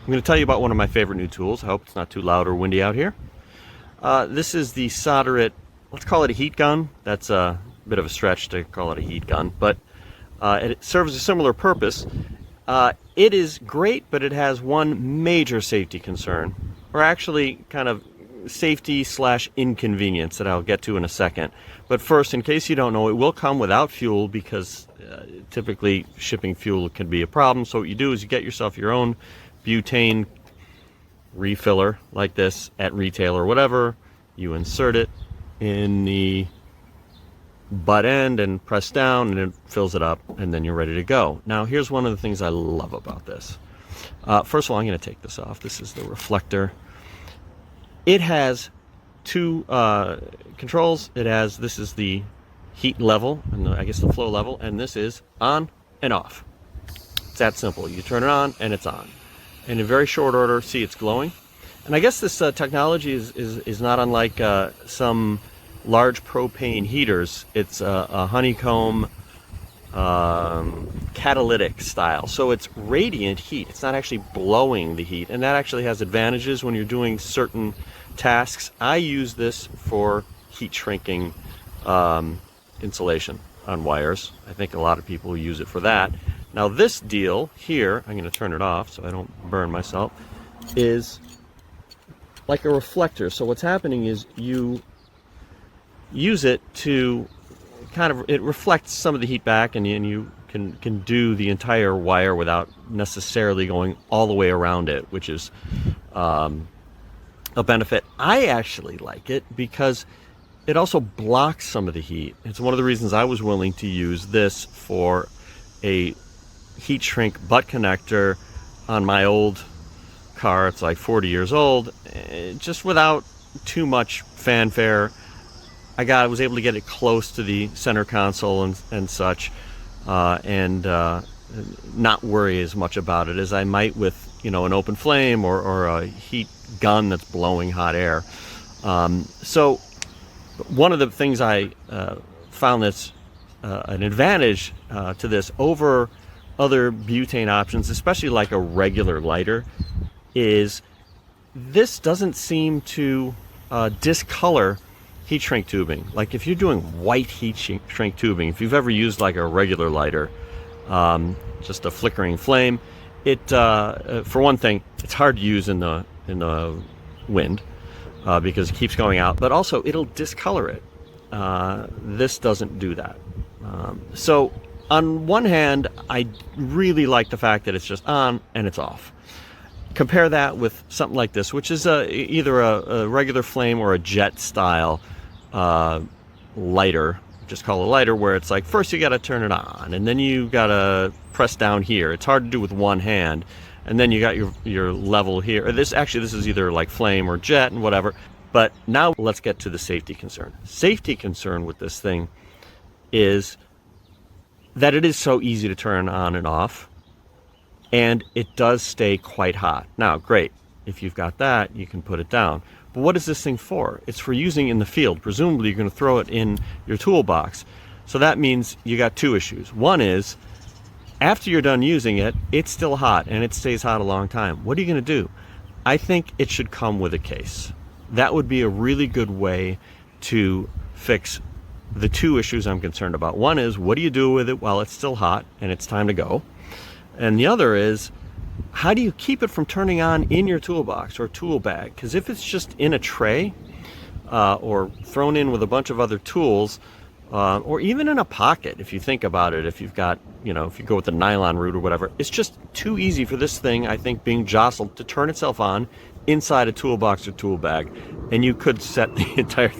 I'm going to tell you about one of my favorite new tools. I hope it's not too loud or windy out here. This is the Solder It, let's call it a heat gun. That's a bit of a stretch to call it a heat gun, but it serves a similar purpose. It is great, but it has one major safety concern, or actually kind of safety / inconvenience that I'll get to in a second. But first, in case you don't know, it will come without fuel because typically shipping fuel can be a problem. So what you do is you get yourself your own butane refiller like this at retail or whatever. You insert it in the butt end and press down and it fills it up, and then you're ready to go. Now here's one of the things I love about this. First of all, I'm going to take this off. This is the reflector. It has two controls. This is the heat level and I guess the flow level, and this is on and off. It's that simple. You turn it on and it's on. And in very short order, see, it's glowing. And I guess this technology is not unlike some large propane heaters. It's a honeycomb catalytic style. So it's radiant heat. It's not actually blowing the heat. And that actually has advantages when you're doing certain tasks. I use this for heat shrinking insulation on wires. I think a lot of people use it for that. Now this deal here, I'm going to turn it off so I don't burn myself, is like a reflector. So what's happening is you use it to it reflects some of the heat back, and you can do the entire wire without necessarily going all the way around it, which is a benefit. I actually like it because it also blocks some of the heat. It's one of the reasons I was willing to use this for a heat shrink butt connector on my old car. It's like 40 years old, just without too much fanfare. I was able to get it close to the center console and such, and not worry as much about it as I might with an open flame or a heat gun that's blowing hot air. So one of the things I found that's an advantage to this over other butane options, especially like a regular lighter, is this doesn't seem to discolor heat shrink tubing. Like if you're doing white heat shrink tubing, if you've ever used like a regular lighter, just a flickering flame, it for one thing, it's hard to use in the wind because it keeps going out, but also it'll discolor it. This doesn't do that. So on one hand, I really like the fact that it's just on and it's off. Compare that with something like this, which is either a regular flame or a jet style lighter, just call it a lighter, where it's like first you got to turn it on and then you got to press down here. It's hard to do with one hand, and then you got your level here. This is either like flame or jet and whatever. But now let's get to the safety concern. Safety concern with this thing is that it is so easy to turn on and off, and it does stay quite hot. Now, great, if you've got that, you can put it down. But what is this thing for? It's for using in the field. Presumably, you're going to throw it in your toolbox. So that means you got two issues. One is, after you're done using it, it's still hot, and it stays hot a long time. What are you going to do? I think it should come with a case. That would be a really good way to fix the two issues I'm concerned about. One is, what do you do with it while it's still hot and it's time to go? And the other is, how do you keep it from turning on in your toolbox or tool bag? Because if it's just in a tray or thrown in with a bunch of other tools, or even in a pocket, if you think about it, if you've got, if you go with the nylon route or whatever, it's just too easy for this thing, I think, being jostled to turn itself on inside a toolbox or tool bag, and you could set the entire